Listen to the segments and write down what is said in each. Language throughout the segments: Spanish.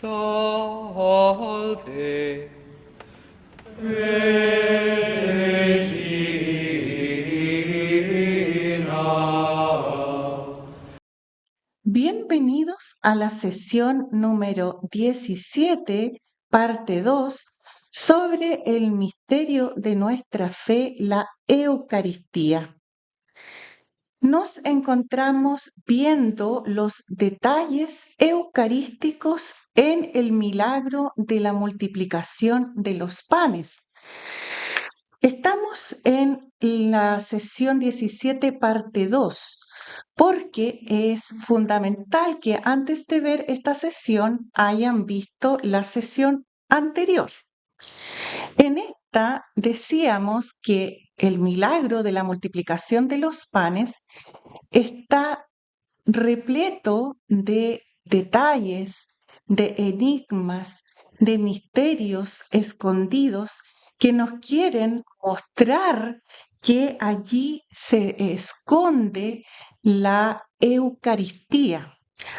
Salve Regina. Bienvenidos a la sesión número 17, parte 2, sobre el misterio de nuestra fe, la Eucaristía. Nos encontramos viendo los detalles eucarísticos en el milagro de la multiplicación de los panes. Estamos en la sesión 17, parte 2, porque es fundamental que antes de ver esta sesión hayan visto la sesión anterior. En esta decíamos que el milagro de la multiplicación de los panes está repleto de detalles, de enigmas, de misterios escondidos que nos quieren mostrar que allí se esconde la Eucaristía.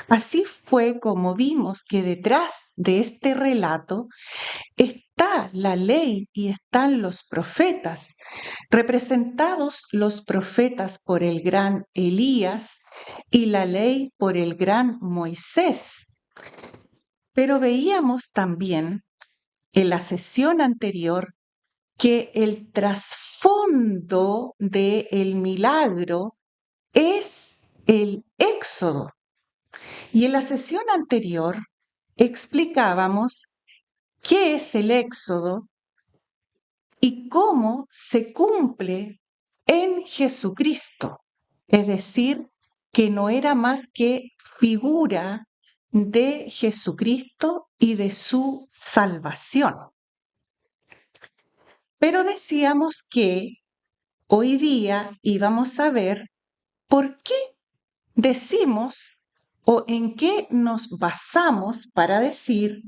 Así fue como vimos que detrás de este relato está la ley y están los profetas, representados los profetas por el gran Elías y la ley por el gran Moisés. Pero veíamos también en la sesión anterior que el trasfondo del milagro es el Éxodo. Y en la sesión anterior explicábamos qué es el Éxodo y cómo se cumple en Jesucristo. Es decir, que no era más que figura de Jesucristo y de su salvación. Pero decíamos que hoy día íbamos a ver por qué decimos o en qué nos basamos para decir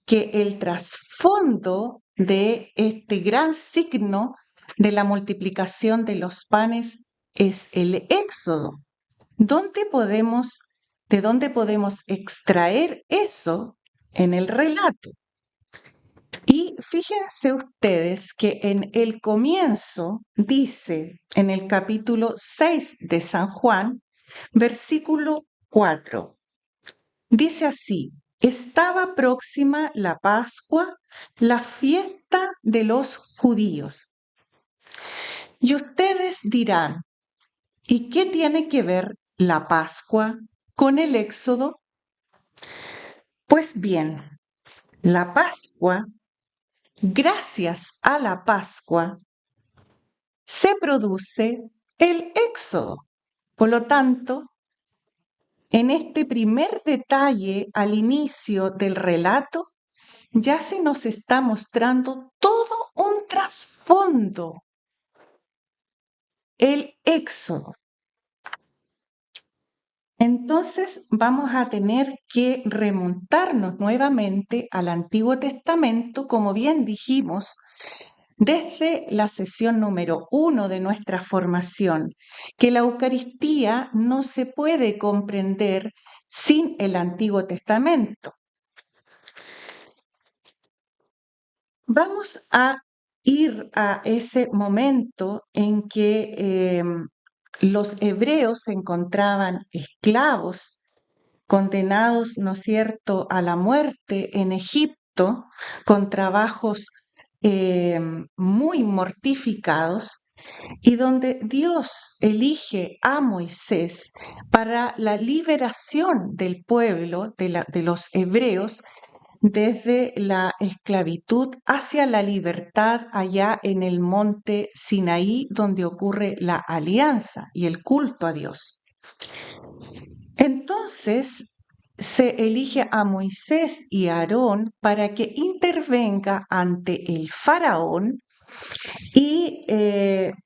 que el trasfondo de este gran signo de la multiplicación de los panes es el Éxodo. ¿De dónde podemos extraer eso en el relato? Y fíjense ustedes que en el comienzo dice, en el capítulo 6 de San Juan, versículo 4, dice así: estaba próxima la Pascua, la fiesta de los judíos. Y ustedes dirán, ¿y qué tiene que ver la Pascua con el Éxodo? Pues bien, la Pascua, gracias a la Pascua, se produce el Éxodo. Por lo tanto, en este primer detalle al inicio del relato, ya se nos está mostrando todo un trasfondo, el Éxodo. Entonces vamos a tener que remontarnos nuevamente al Antiguo Testamento, como bien dijimos, desde la sesión número 1 de nuestra formación, que la Eucaristía no se puede comprender sin el Antiguo Testamento. Vamos a ir a ese momento en que los hebreos se encontraban esclavos, condenados, ¿no es cierto?, a la muerte en Egipto, con trabajos muy mortificados, y donde Dios elige a Moisés para la liberación del pueblo, de los hebreos, desde la esclavitud hacia la libertad allá en el monte Sinaí, donde ocurre la alianza y el culto a Dios. Entonces se elige a Moisés y a Aarón para que intervenga ante el faraón y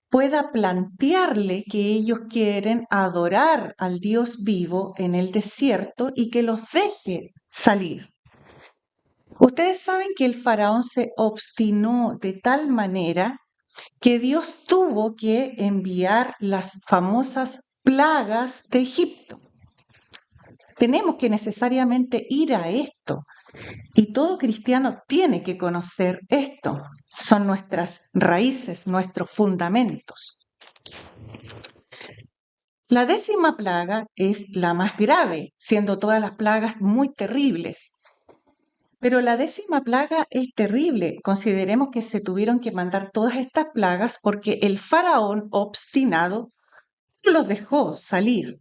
pueda plantearle que ellos quieren adorar al Dios vivo en el desierto y que los deje salir. Ustedes saben que el faraón se obstinó de tal manera que Dios tuvo que enviar las famosas plagas de Egipto. tenemos que necesariamente ir a esto. Y todo cristiano tiene que conocer esto. Son nuestras raíces, nuestros fundamentos. La 10ª plaga es la más grave, siendo todas las plagas muy terribles. Pero la 10ª plaga es terrible. Consideremos que se tuvieron que mandar todas estas plagas porque el faraón obstinado no los dejó salir.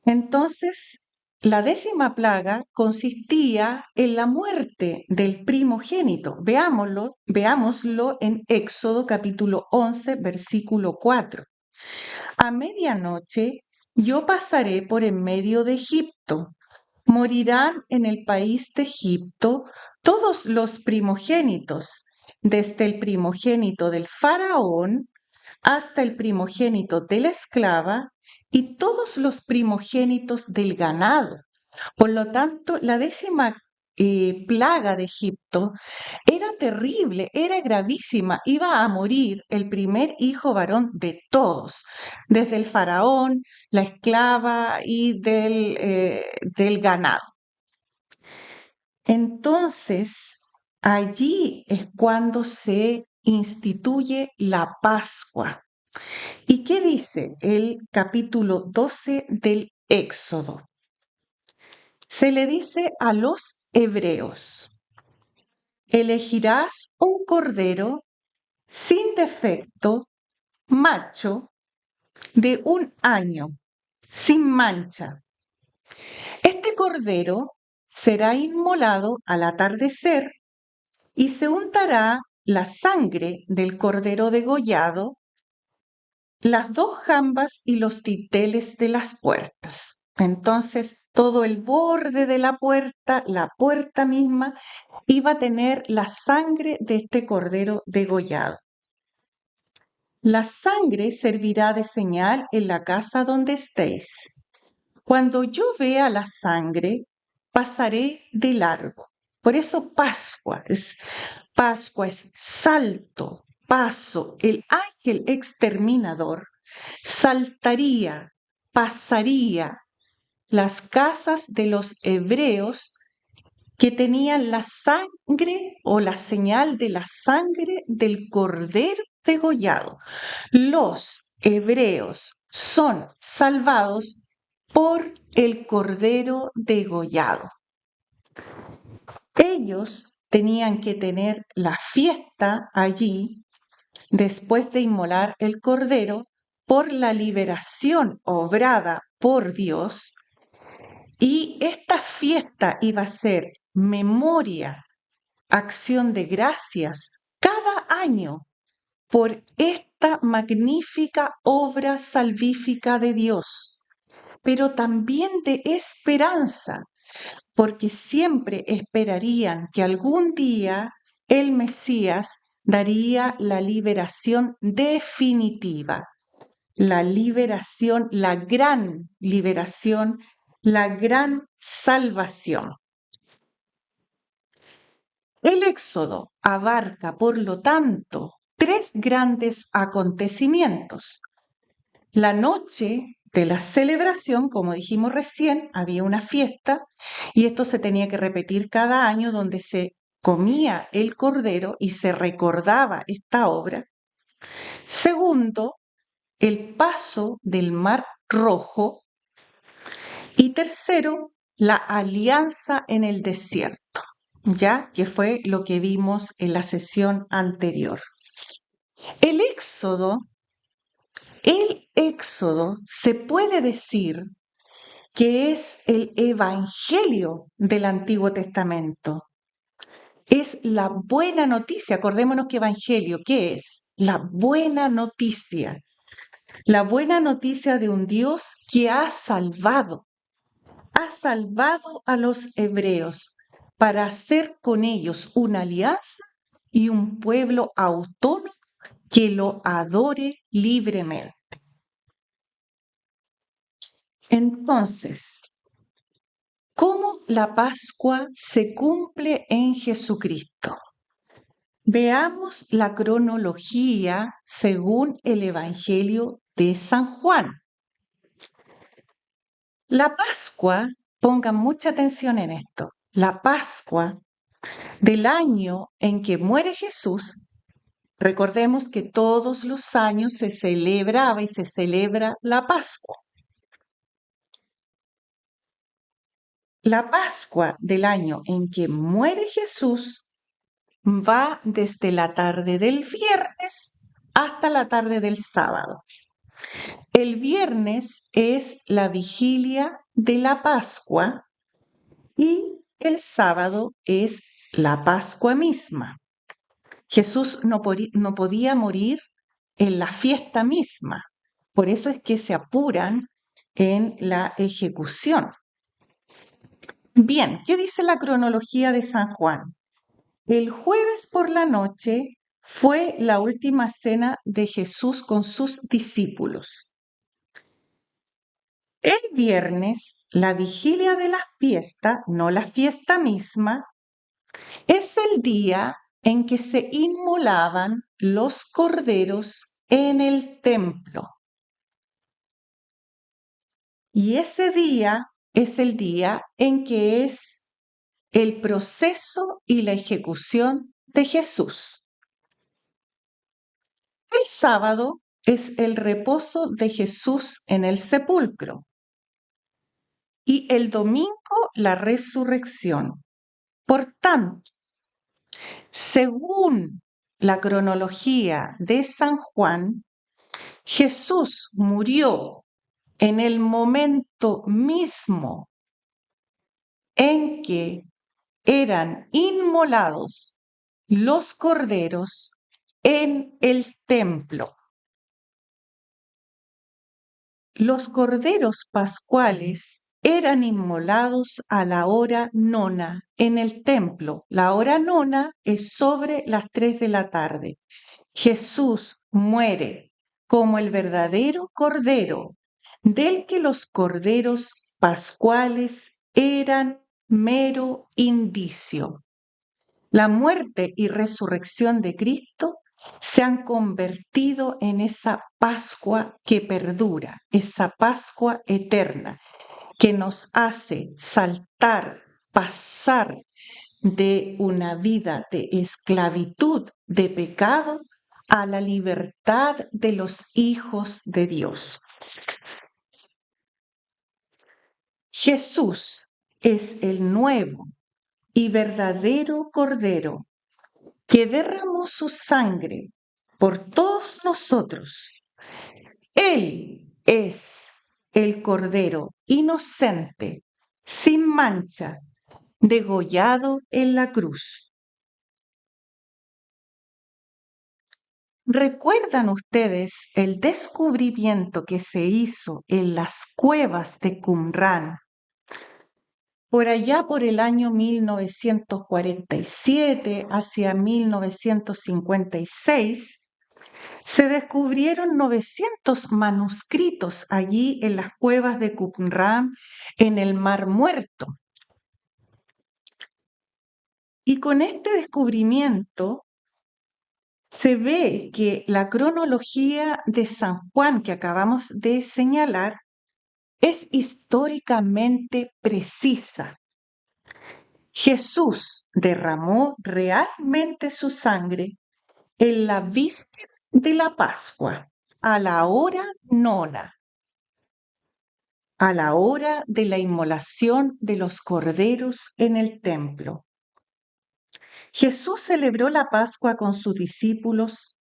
Entonces, la 10ª plaga consistía en la muerte del primogénito. Veámoslo en Éxodo capítulo 11, versículo 4. A medianoche yo pasaré por en medio de Egipto. Morirán en el país de Egipto todos los primogénitos, desde el primogénito del faraón hasta el primogénito de la esclava y todos los primogénitos del ganado. Por lo tanto, la 10ª plaga de Egipto era terrible, era gravísima. Iba a morir el primer hijo varón de todos, desde el faraón, la esclava y del ganado. Entonces, allí es cuando se instituye la Pascua. ¿Y qué dice el capítulo 12 del Éxodo? Se le dice a los hebreos: elegirás un cordero sin defecto, macho, de 1 año, sin mancha. Este cordero será inmolado al atardecer y se untará la sangre del cordero degollado, las 2 jambas y los dinteles de las puertas. Entonces, todo el borde de la puerta misma, iba a tener la sangre de este cordero degollado. La sangre servirá de señal en la casa donde estéis. Cuando yo vea la sangre, pasaré de largo. Por eso Pascua es salto, paso. El ángel exterminador saltaría, pasaría las casas de los hebreos que tenían la sangre o la señal de la sangre del cordero degollado. Los hebreos son salvados por el cordero degollado. Ellos tenían que tener la fiesta allí después de inmolar el cordero por la liberación obrada por Dios, y esta fiesta iba a ser memoria, acción de gracias cada año por esta magnífica obra salvífica de Dios, pero también de esperanza, porque siempre esperarían que algún día el Mesías daría la liberación definitiva, la liberación, la gran liberación, la gran salvación. El Éxodo abarca, por lo tanto, 3 grandes acontecimientos. La noche de la celebración, como dijimos recién, había una fiesta y esto se tenía que repetir cada año, donde se comía el cordero y se recordaba esta obra. Segundo, el paso del Mar Rojo. Y tercero, la alianza en el desierto, ya que fue lo que vimos en la sesión anterior. El Éxodo se puede decir que es el Evangelio del Antiguo Testamento. Es la buena noticia. Acordémonos que Evangelio, ¿qué es? La buena noticia. La buena noticia de un Dios que ha salvado a los hebreos para hacer con ellos una alianza y un pueblo autónomo que lo adore libremente. Entonces, ¿cómo la Pascua se cumple en Jesucristo? Veamos la cronología según el Evangelio de San Juan. La Pascua, pongan mucha atención en esto, la Pascua del año en que muere Jesús, recordemos que todos los años se celebraba y se celebra la Pascua. La Pascua del año en que muere Jesús va desde la tarde del viernes hasta la tarde del sábado. El viernes es la vigilia de la Pascua y el sábado es la Pascua misma. Jesús no podía morir en la fiesta misma. Por eso es que se apuran en la ejecución. Bien, ¿qué dice la cronología de San Juan? El jueves por la noche fue la última cena de Jesús con sus discípulos. El viernes, la vigilia de la fiesta, no la fiesta misma, es el día en que se inmolaban los corderos en el templo. Y ese día es el día en que es el proceso y la ejecución de Jesús. El sábado es el reposo de Jesús en el sepulcro y el domingo la resurrección. Por tanto, según la cronología de San Juan, Jesús murió en el momento mismo en que eran inmolados los corderos en el templo. Los corderos pascuales eran inmolados a la hora nona en el templo. La hora nona es sobre las 3 de la tarde. Jesús muere como el verdadero cordero, del que los corderos pascuales eran mero indicio. La muerte y resurrección de Cristo se han convertido en esa Pascua que perdura, esa Pascua eterna, que nos hace saltar, pasar de una vida de esclavitud, de pecado, a la libertad de los hijos de Dios. Jesús es el nuevo y verdadero Cordero que derramó su sangre por todos nosotros. Él es el Cordero inocente, sin mancha, degollado en la cruz. ¿Recuerdan ustedes el descubrimiento que se hizo en las cuevas de Qumrán por allá por el año 1947 hacia 1956? Se descubrieron 900 manuscritos allí en las cuevas de Qumrán, en el Mar Muerto. Y con este descubrimiento se ve que la cronología de San Juan que acabamos de señalar es históricamente precisa. Jesús derramó realmente su sangre en la víspera de la Pascua, a la hora nona, a la hora de la inmolación de los corderos en el templo. Jesús celebró la Pascua con sus discípulos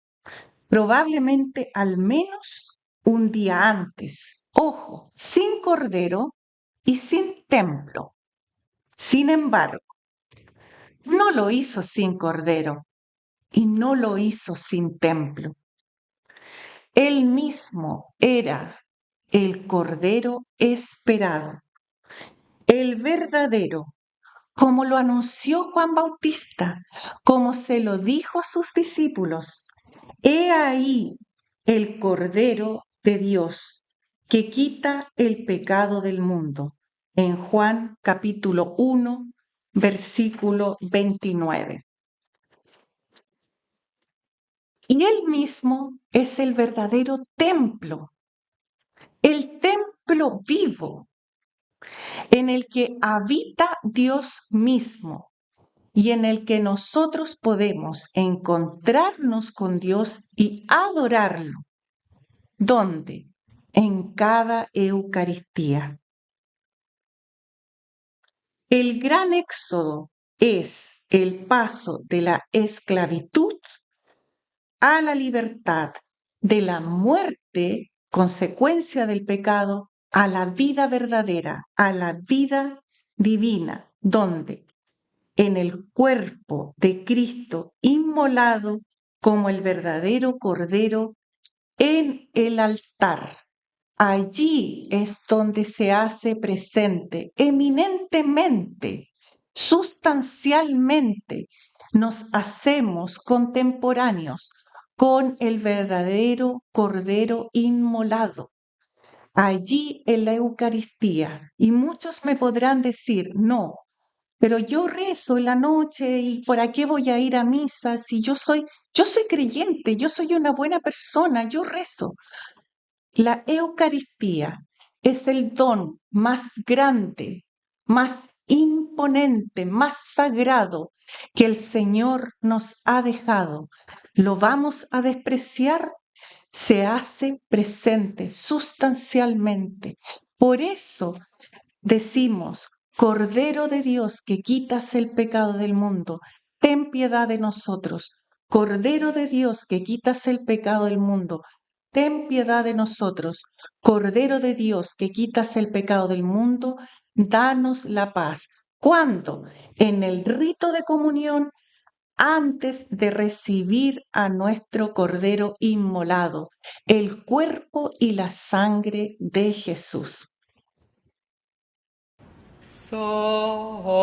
probablemente al menos un día antes. Ojo, sin cordero y sin templo. Sin embargo, no lo hizo sin cordero y no lo hizo sin templo. Él mismo era el cordero esperado, el verdadero, como lo anunció Juan Bautista, como se lo dijo a sus discípulos. He ahí el Cordero de Dios que quita el pecado del mundo. En Juan capítulo 1, versículo 29. Y él mismo es el verdadero templo, el templo vivo, en el que habita Dios mismo y en el que nosotros podemos encontrarnos con Dios y adorarlo. ¿Dónde? En cada Eucaristía. El gran éxodo es el paso de la esclavitud a la libertad, de la muerte, consecuencia del pecado, a la vida verdadera, a la vida divina, donde en el cuerpo de Cristo inmolado como el verdadero Cordero en el altar. Allí es donde se hace presente eminentemente, sustancialmente, nos hacemos contemporáneos con el verdadero Cordero inmolado. Allí en la Eucaristía. Y muchos me podrán decir, no, pero yo rezo en la noche y ¿para qué voy a ir a misa si yo soy creyente, yo soy una buena persona, yo rezo? La Eucaristía es el don más grande, más imponente, más sagrado que el Señor nos ha dejado. ¿Lo vamos a despreciar? Se hace presente sustancialmente. Por eso decimos, Cordero de Dios que quitas el pecado del mundo, ten piedad de nosotros. Cordero de Dios que quitas el pecado del mundo, ten piedad de nosotros. Cordero de Dios que quitas el pecado del mundo, danos la paz. ¿Cuándo? En el rito de comunión, antes de recibir a nuestro Cordero inmolado, el cuerpo y la sangre de Jesús. Salve.